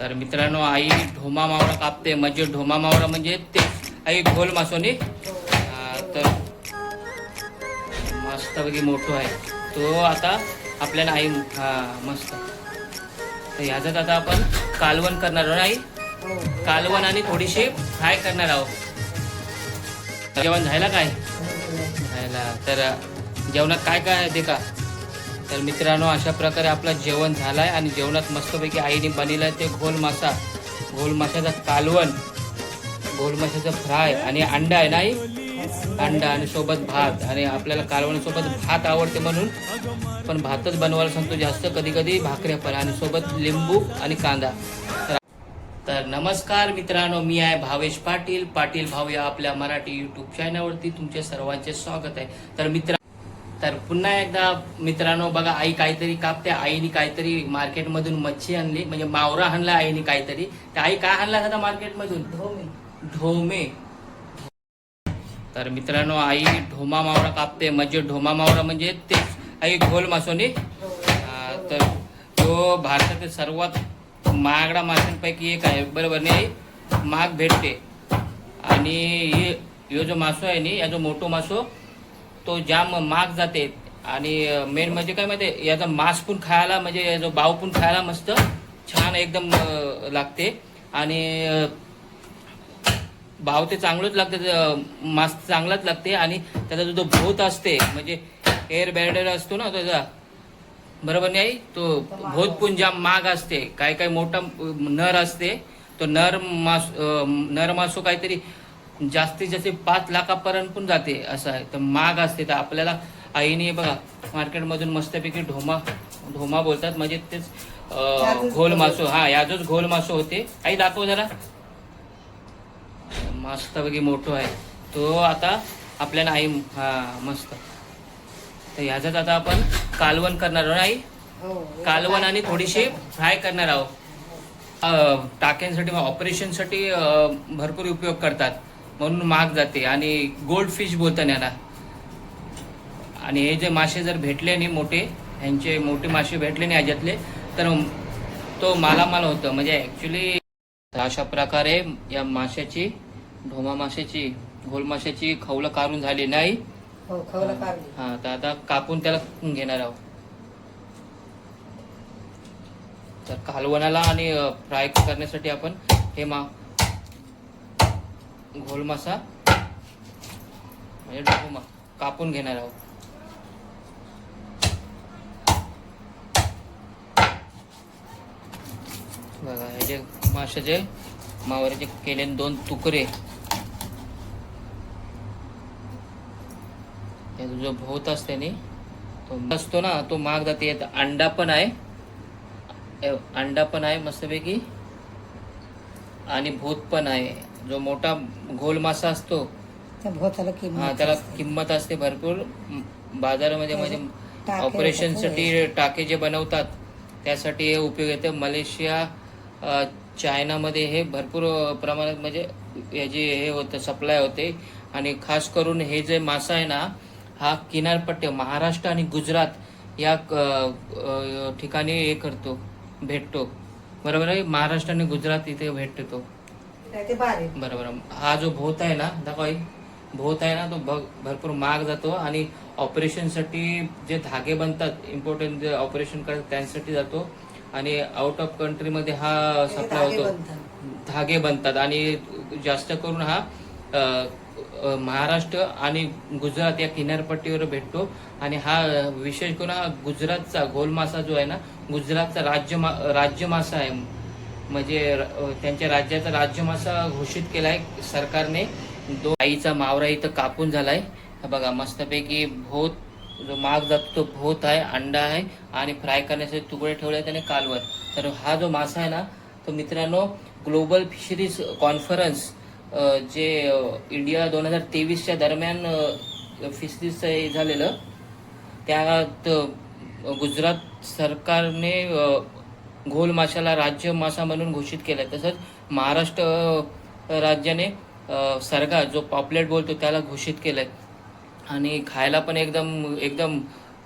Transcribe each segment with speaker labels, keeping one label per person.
Speaker 1: तर मित्रांनो, आई ढोमा मावळा कापते. म्हणजे ढोमा मावळा म्हणजे ते आई घोल मासोनी. तर मस्तपैकी मोठो आहे तो. आता आपल्याला आई मस्त. तर ह्याच्यात आता आपण कालवण करणार आहोत आई. कालवण आणि थोडीशी फ्राय करणार आहोत. जेवण झालं काय? झाला. तर जेवणात काय काय आहे ते का? तर मित्रांनो, अशा प्रकारे आपलं जेवण झालं आहे आणि जेवणात मस्तपैकी आईने बनवलं आहे ते घोल मासा, घोल माशाचा कालवण, घोल माशाचा फ्राय आणि अंडा आहे नाही, अंडा आणि सोबत भात. आणि आपल्याला कालवणासोबत भात आवडते म्हणून पण भातच बनवायला सांगतो जास्त, कधी कधी भाकऱ्या पण, आणि सोबत लिंबू आणि कांदा. तर नमस्कार मित्रांनो, मी आहे भावेश पाटील, पाटील भाऊ या आपल्या मराठी यूट्यूब चॅनलवरती तुमचे सर्वांचे स्वागत आहे. तर पुन्हा एकदा मित्रांनो बघा, आई काहीतरी कापते. आईने काहीतरी मार्केटमधून मच्छी आणली, म्हणजे मावरा आणला आईने काहीतरी. तर आई काय आणला आता मार्केटमधून? ढोमे. तर मित्रांनो, आई ढोमा मावरा कापते. म्हणजे ढोमा मावरा म्हणजे ते आई घोल मासोनी. तर तो भारतातील सर्वात महागडा माशांपैकी एक आहे, बरोबर नाही? महाग भेटते. आणि यो जो मासो आहे नी, या जो मोठो मासो तो जाम महाग जाते. आणि मेन म्हणजे काय माहिती, याचा मांस पण खायला, म्हणजे याचा बाव पण खायला मस्त छान एकदम लागते. आणि भाव ते चांगलंच लागते, मांस चांगलाच लागते. आणि त्याचा जो भोत असते, म्हणजे एअर बॅरियर असतो ना त्याचा, बरोबर नाही? तो भोत पण जाम महाग असते. काय काय मोठा नर असते तो नर मासो काहीतरी जास्तीत जास्त 5 लाखापर्यंत पण जाते, असं आहे. तर महाग असते. तर आपल्याला आईने बघा मार्केटमधून मस्तपैकी ढोमा बोलतात, म्हणजे तेच घोल मासो. याचोच घोल मासो होते. आई दाखव जरा. मस्तपैकी मोठो आहे तो. आता आपल्याला आई मस्त. तर ह्याच्यात आता आपण कालवण करणार आहोत आई. कालवण आणि थोडीशी फ्राय करणार आहोत. टाक्यांसाठी, ऑपरेशनसाठी भरपूर उपयोग करतात म्हणून महाग जाते. आणि गोल्ड फिश बोलतात याला. आणि हे जे मासे जर भेटले नाही मोठे, ह्यांचे मोठे मासे भेटले नाही ह्याच्यातले, तर तो मालामाल होतं. म्हणजे ऍक्च्युली अशा प्रकारे या माशाची, ढोमा माशाची, घोल माशाची खवलं काढून झाली नाही. तर आता कापून त्याला घेणार आहोत. तर कालवणाला आणि फ्राय करण्यासाठी आपण हे घोल मासा म्हणजे ढोमा कापून घेणार आहोत. बघा, हे जे माशाचे मावऱ्याचे केले 2 तुकडे, जो भोत असते नी, तो असतो ना, तो महाग जाते. अंडा पण आहे, मस्तपैकी. आणि भूत पण आहे. जो मोठा घोल मासा असतो त्याला किंमत असते भरपूर बाजारामध्ये. म्हणजे ऑपरेशनसाठी टाके जे बनवतात त्यासाठी हे उपयोग येते. मलेशिया, चायनामध्ये हे भरपूर प्रमाणात म्हणजे याची हे होतं, सप्लाय होते. आणि खास करून हे जे मासा आहे ना, हा किनारपट्टी महाराष्ट्र आणि गुजरात या ठिकाणी हे भेटतो, बरोबर आहे? महाराष्ट्र आणि गुजरात इथे भेटतो, बरोबर. हा जो भोत आहे ना, दाखवा, भोत आहे ना, तो भरपूर महाग जातो. आणि ऑपरेशनसाठी जे धागे बनतात, इम्पॉर्टंट जे ऑपरेशन करतात त्यांसाठी जातो. आणि आउट ऑफ कंट्रीमध्ये हा सप्लाय होतो, धागे बनतात. आणि जास्त करून हा महाराष्ट्र आणि गुजरात या किनारपट्टीवर भेटतो. आणि हा विशेष करून हा गुजरातचा घोल मासा जो आहे ना, गुजरातचा राज्य मासा आहे. म्हणजे त्यांच्या राज्याचा राज्य मासा घोषित केलाय सरकारने. आईचा मावरा इथं कापून झालाय. बघा, मस्तपैकी भोत जो महाग जातो तो भोत आहे, अंडा आहे. आणि फ्राय करण्यासाठी तुकडे ठेवले आहेत आणि कालवण. तर हा जो मासा आहे ना, तो मित्रांनो ग्लोबल फिशरीज कॉन्फरन्स जे इंडिया 2023च्या दरम्यान फिशरीज झालेलं, त्यात गुजरात सरकारने घोल माशाला राज्य मासा म्हणून घोषित केलं. तसंच महाराष्ट्र राज्याने सरगा जो पॉपलेट बोलतो त्याला घोषित केलंय. आणि खायला पण एकदम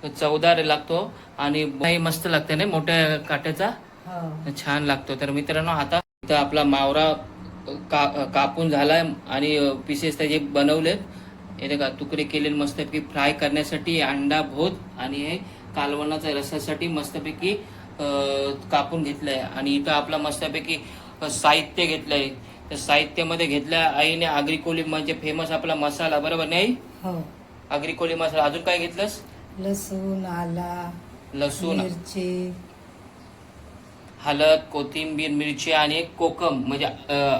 Speaker 1: चवदार लागतो. आणि मस्त लागते ना, मोठ्या काट्याचा.
Speaker 2: हो.
Speaker 1: छान लागतो. तर मित्रांनो आता इथं आपला मावरा कापून झालाय आणि पीसेस त्याचे बनवलेत. हे का तुकडे केलेले मस्तपैकी फ्राय करण्यासाठी अंडा भोत आणि हे कालवणाच्या रसासाठी मस्तपैकी कापून घेतलंय. आणि इथं आपला मस्तपैकी साहित्य घेतलंय. त्या साहित्यामध्ये घेतल्या आईने आगरी कोळी म्हणजे फेमस आपला मसाला, बरोबर नाही?
Speaker 2: हो.
Speaker 1: आगरी कोळी मसाला. अजून काय घेतलंस?
Speaker 2: लसूण, आला,
Speaker 1: लसूण,
Speaker 2: मिरची,
Speaker 1: हळद, कोथिंबीर, मिरची आणि एक कोकम म्हणजे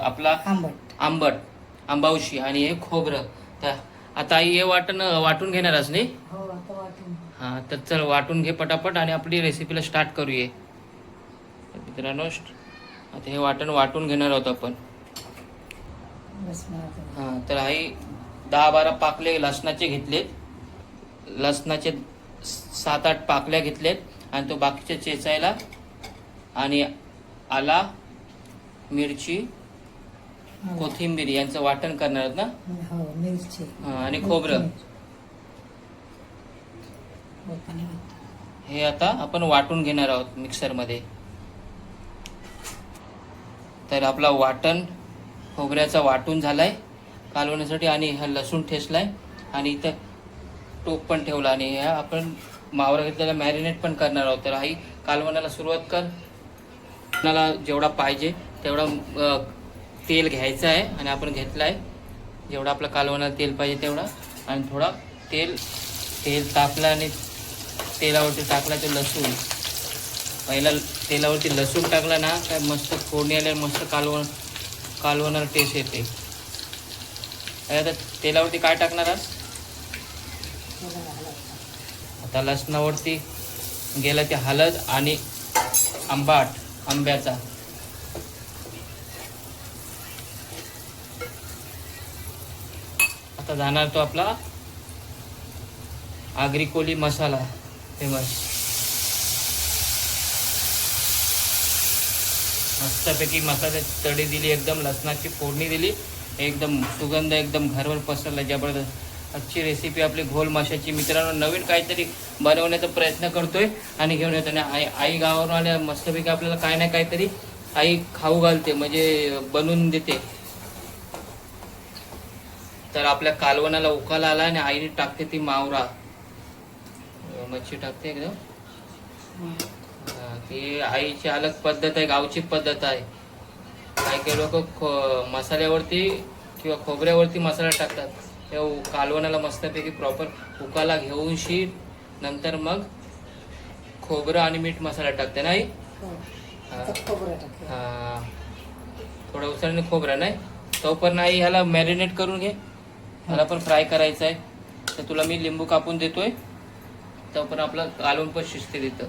Speaker 1: आपला
Speaker 2: आंबट,
Speaker 1: आंबावशी आणि हे खोबरं. तर आता आई हे वाटून घेणारच नाही?
Speaker 2: हो, आता वाटून.
Speaker 1: हा, तर चल वाटून घे पटापट आणि आपली रेसिपीला स्टार्ट करूया. मित्रांनो आता हे वाटून घेणार आहोत आपण.
Speaker 2: लसणाचं.
Speaker 1: हा, तर आई 10-12 पाकले लसणाचे घेतलेत. लसणाचे 7-8 पाकल्या घेतलेत आणि तो बाकीचे चेचायला आणि आला, मिरची, कोथिंबीर यांचं वाटण करणार आहोत ना?
Speaker 2: हो, मिरची
Speaker 1: आणि खोबरं हे आता आपण वाटून घेणार आहोत मिक्सरमध्ये. तर आपला खोबऱ्याचा वाटून झालाय कालवण्यासाठी आणि हा लसूण ठेचलाय आणि इथं टोप पण ठेवला आणि ह्या आपण मावरा घेतलेला मॅरिनेट पण करणार आहोत. तर आई कालवणाला सुरुवात कर. आपल्याला जेवढा पाहिजे तेवढा तेल घ्यायचं आहे आणि आपण घेतलं आहे जेवढा आपला कालवणाला तेल पाहिजे तेवढा. आणि थोडा तेल तापला आणि तेलावरती टाकला तो लसूण. पहिला तेलावरती लसूण टाकला ना काय मस्त फोडणी आल्या मस्त कालवणाला टेस्ट येते. आता तेलावरती काय टाकणार आज? आता लसणावरती गेला ते हळद आणि आंब्याचा. आता जाणार तो आपला आगरी कोळी मसाला फेमस. मस्तपैकी मसाल्याची तडी दिली, एकदम लसणाची फोडणी दिली, एकदम सुगंध एकदम घरभर पसरला. जबरदस्त आजची रेसिपी आपली घोल माशाची. मित्रांनो नवीन काहीतरी बनवण्याचा प्रयत्न करतोय आणि घेऊन येतो. आणि आई गावावरून आल्या मस्तपैकी आपल्याला काय ना काहीतरी आई खाऊ घालते म्हणजे बनवून देते. तर आपल्या कालवणाला उकाला आला आणि आईने टाकते ती मावरा मच्छी टाकते एकदम. ती आईची अलग पद्धत आहे, गावची पद्धत आहे. काही लोक मसाल्यावरती किंवा खोबऱ्यावरती मसाला टाकतात. त्या कालवणाला मस्तपैकी प्रॉपर उकाला घेऊन नंतर मग खोबरं आणि मीठ मसाला टाकते नाही. हा, थोडं उसळणे खोबरं नाही तो पण नाही. ह्याला मॅरिनेट करून घे, ह्याला पण फ्राय करायचं आहे. तर तुला मी लिंबू कापून देतोय, तो पण आपला कालवण पण शिजते तिथं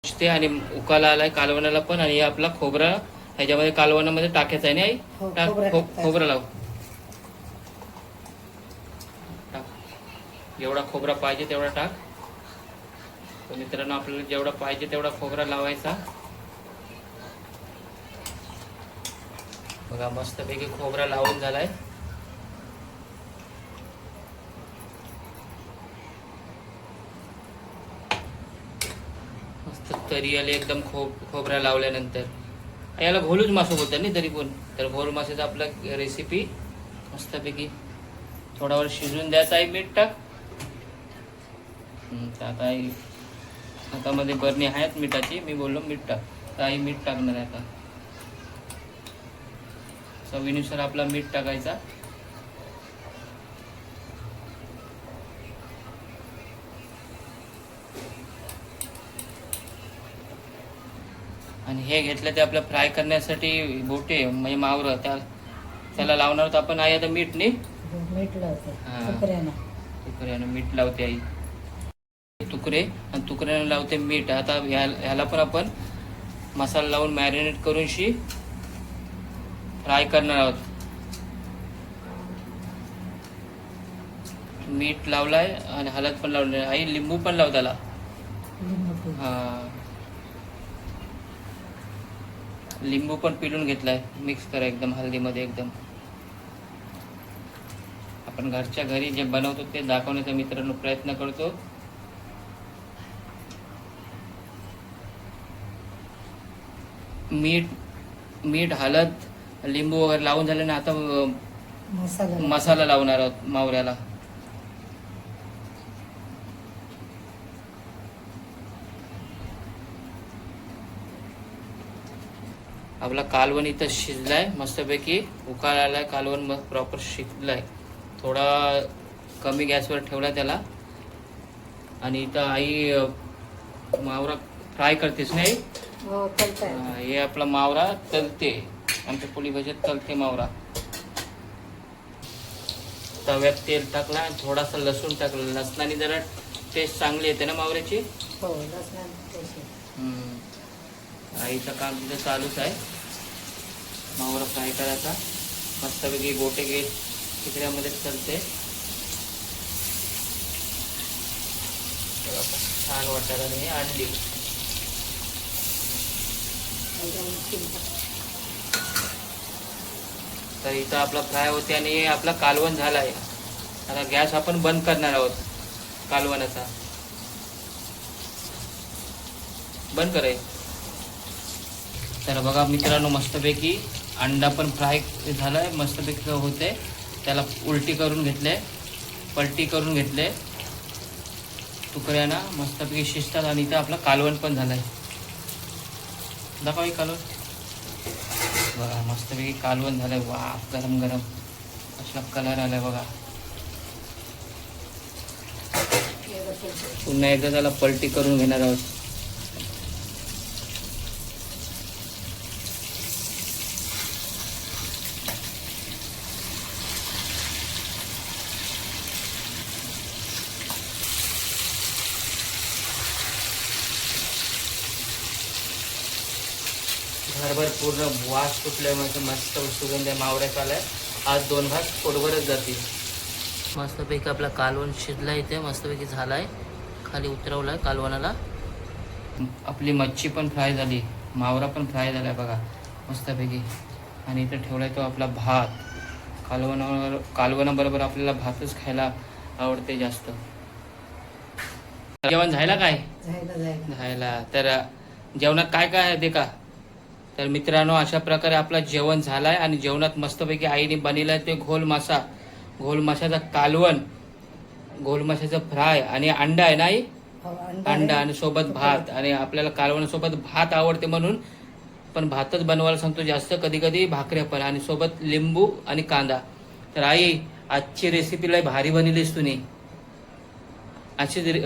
Speaker 1: शिजते. आणि उकाला आलाय कालवणाला पण. आणि आपला खोबरा ह्याच्यामध्ये कालवणामध्ये टाकायचं आहे. नाही टाक, खोबरं लाव. जेवढा खोबरा पाहिजे तेवढा टाक. तर मित्रांनो आपल्याला जेवढा पाहिजे तेवढा खोबरा लावायचा. बघा मस्तपैकी खोबरा लावून झालाय. मस्त तरी आले एकदम खोबरा लावल्यानंतर. याला घोलूच मासं बोलतात नाही तरी पण. तर घोल माशाचा आपला रेसिपी मस्तपैकी थोडा वेळ शिजून द्यायचा आहे. मीठ टाक. आता आई हातामध्ये बरणी आहेत मिठाची, मी बोललो मीठ टाक. तर आई मीठ टाकणार आहे. आता चवीनुसार आपला मीठ टाकायचा. आणि हे घेतलं ते आपलं फ्राय करण्यासाठी बोटे म्हणजे मावरं त्याला लावणार होतं आपण. आई आता मीठ तुकऱ्यानं मीठ लावते आई. तुकडे आणि तुकड्यानं लावते मीठ. आता ह्याला पण आपण मसाला लावून मॅरिनेट करून फ्राय करणार आहोत. मीठ लावलाय आणि हळद पण लावली. आई लिंबू पण लाव त्याला. हा, लिंबू पण पिळून घेतलाय. मिक्स करा एकदम हळदीमध्ये. एकदम आपण घरच्या घरी जे बनवतो ते दाखवण्याचा मित्रांनो प्रयत्न करतो. मीठ हळद लिंबू वगैरे लावून झाले ना. आता मसाला लावणार आहोत मावऱ्याला. आपला कालवण इथं शिजलाय मस्तपैकी, उकाळ आलाय, कालवण मग प्रॉपर शिजलाय. थोडा कमी गॅसवर ठेवला त्याला. आणि इथं आई मावरा फ्राय करतेस नाही. हे आपला मावरा तलते, आमच्या पोळी भाज्यात तलते मावरा. तव्यात तेल टाकला आणि थोडासा लसूण टाकला. लसणाने जरा टेस्ट चांगली येते ना मावऱ्याची. आईचं काम तिथं चालूच आहे, मावरा फ्राय करायचा. मस्तपैकी गोटे घेत तिकड्यामध्ये चलते. छान वाटायला नाही आणली. तर इथं आपला फ्राय होते आणि आपला कालवण झाला आहे. आता गॅस आपण बंद करणार आहोत. कालवणाचा बंद कराय. तर बघा मित्रांनो, मस्तपैकी अंडा पण फ्राय झालाय, मस्तपैकी होते. त्याला उलटी करून घेतले, पलटी करून घेतले. तुकड्याना मस्तपैकी शिजतात. आणि इथं आपलं कालवण पण झालंय. दाखवा कालवण. बघा मस्तपैकी कालवण झालंय. वा, गरम गरम असा कलर आलाय बघा. पुन्हा एकदा त्याला पलटी करून घेणार आहोत. घरभर पूर्ण वास सुटल्यामुळे मस्त सुगंध मावऱ्यात आलाय. आज 2 भाग पोटभरच जातील. मस्तपैकी आपला कालवण शिजला इथे, मस्तपैकी झालाय. खाली उतरवलाय कालवणाला. आपली मच्छी पण फ्राय झाली, मावरा पण फ्राय झालाय बघा मस्तपैकी. आणि इथं ठेवलाय तो आपला भात. कालवणाबरोबर आपल्याला भातच खायला आवडते जास्त. जेवण झायला काय झायला. तर जेवणात काय काय आहे ते का. तर मित्रांनो, अशा प्रकारे आपलं जेवण झालाय. आणि जेवणात मस्तपैकी आईने बनवलाय ते घोल मासा, घोल माशाचा कालवण, घोल माशाचा फ्राय आणि अंडा आहे नाही. अंडा आणि सोबत भात. आणि आपल्याला कालवणासोबत भात आवडते म्हणून पण भातच बनवायला सांगतो जास्त, कधी कधी भाकऱ्या पण. आणि सोबत लिंबू आणि कांदा. तर आई, आजची रेसिपी लय भारी बनवलीस तुम्ही. अशी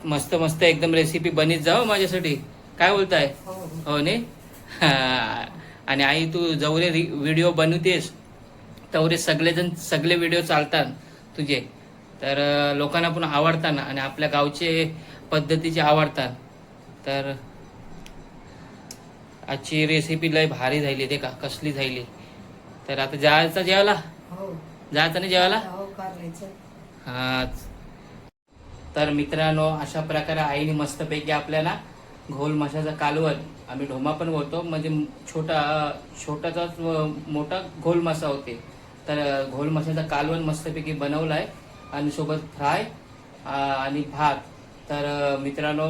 Speaker 1: मस्त मस्त एकदम रेसिपी बनीत जाव माझ्यासाठी. काय बोलताय. हो नाही. आणि आई, तू जेवढे व्हिडिओ बनवतेस तेवढे सगळे व्हिडिओ चालतात तुझे. तर लोकांना पण आवडतात आणि आपल्या गावचे पद्धतीचे आवडतात. तर आजची रेसिपी लय भारी झाली ते का, कसली झाली. तर आता जायचं जेवायला. जायचं नाही जेवायला. हा. तर मित्रांनो, अशा प्रकारे आईने मस्तपैकी आपल्याला घोल माशाचा कालवण, आम्ही ढोमा पण बोलतो, म्हणजे छोटाचाच मोठा घोल मासा होते. तर घोल माशाचा कालवण मस्तपैकी बनवलाय आणि सोबत फ्राय आणि भात. तर मित्रांनो,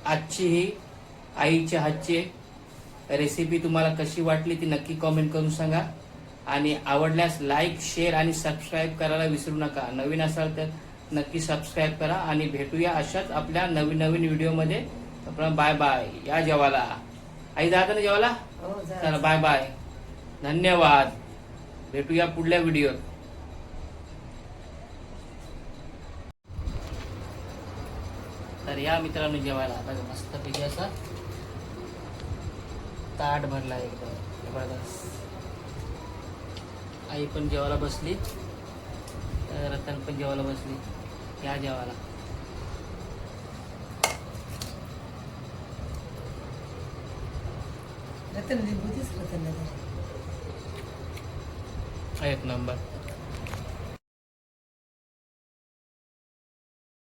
Speaker 1: आजची ही आईच्या हातची रेसिपी तुम्हाला कशी वाटली ती नक्की कॉमेंट करून सांगा. आणि आवडल्यास लाईक, शेअर आणि सबस्क्राईब करायला विसरू नका. नवीन असाल तर नक्की सबस्क्राईब करा. आणि भेटूया अशाच आपल्या नवीन नवीन व्हिडिओमध्ये. Bye bye. या जेवायला. आई जाता ना जेवायला. चला बाय बाय. धन्यवाद. भेटूया पुढल्या व्हिडिओत. तर या मित्रांनो जेवायला. बघा मस्तपैकी असा ताट भरला एकदम जबरदस्त. आई पण जेवायला बसली, रतन पण जेवायला बसली. या जेवायला. एक नंबर.